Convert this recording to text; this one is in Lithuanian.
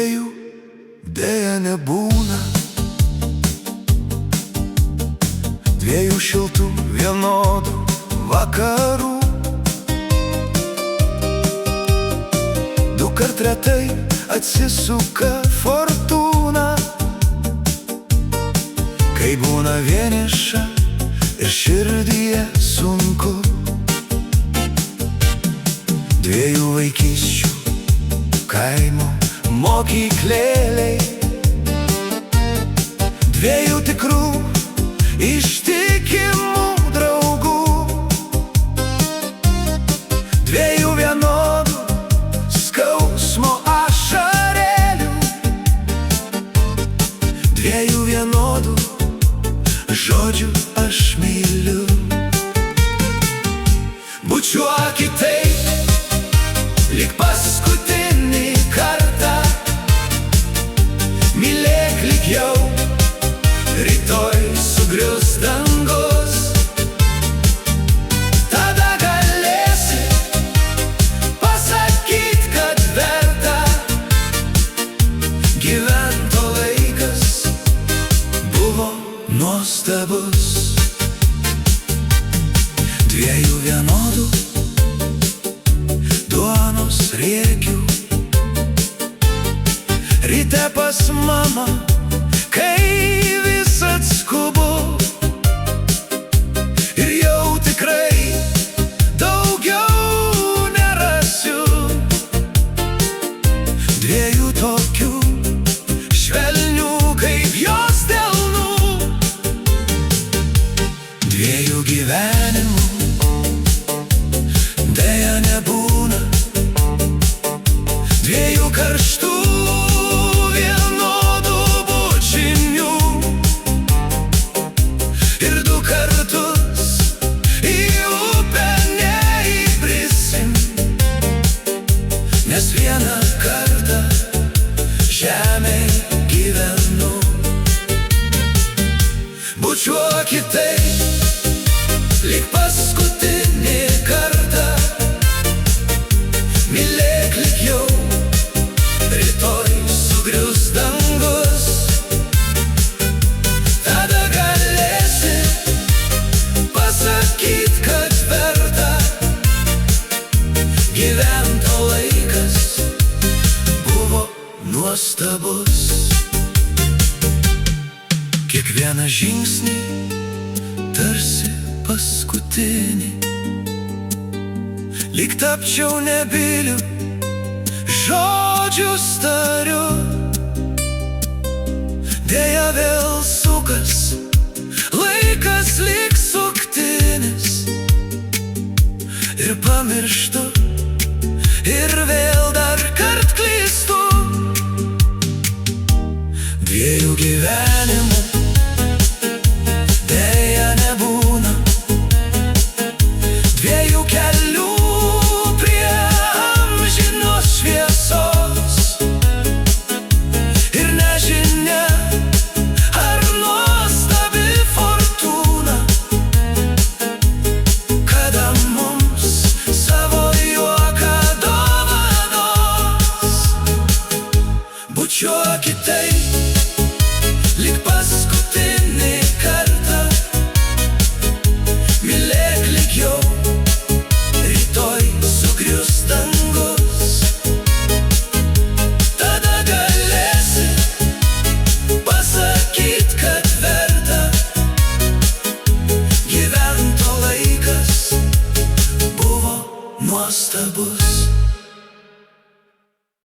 Dviejų deja nebūna, dviejų šiltų vienodų vakarų. Dukart retai atsisuka fortūna, kai būna vieniša ir širdyje sunku. Dviejų vaikysčių kaimo mokyklėliai, dviejų tikrų ištikimų draugų, dviejų vienodų skausmo ašarėlių, dviejų vienodų žodžių aš myliu. Bučiuokit taip, lyg paskutinį kartą, mylėk lyg jau rytoj sugrius dangus. Tada galėsi pasakyt, kad verta gyvent, o laikas buvo nuostabus. Dviejų vienodų duonos riekių, ryte pas mamą, kai vis atskubu, ir jau tikrai daugiau nerasiu. Dviejų tokių švelnių kaip jos delnų, dviejų gyvenimų deja nebūna, dviejų karštų vienodų bučinių, ir du kartus į upę neįbrisim, nes vieną kartą žemėj gyvenu. Bučiuokit taip, lyg paskutinį kartą, mylėk lyg jau rytoj sugrius dangus. Tada galėsi pasakyt, kad verta gyvent, o laikas buvo nuostabus. Kiekvieną žingsnį tarsi paskutinį, lyg tapčiau nebyliu žodžių stariu. Deja vėl sukas laikas lyg suktinis, ir pamirštu, ir vėl dar kart klystu. Dviejų gyvenimų deja nebūna, dviejų kelių prie amžinos šviesos, ir nežinia, ar nuostabi fortūna kada mums savo juoką dovanos. Bučiuokit taip,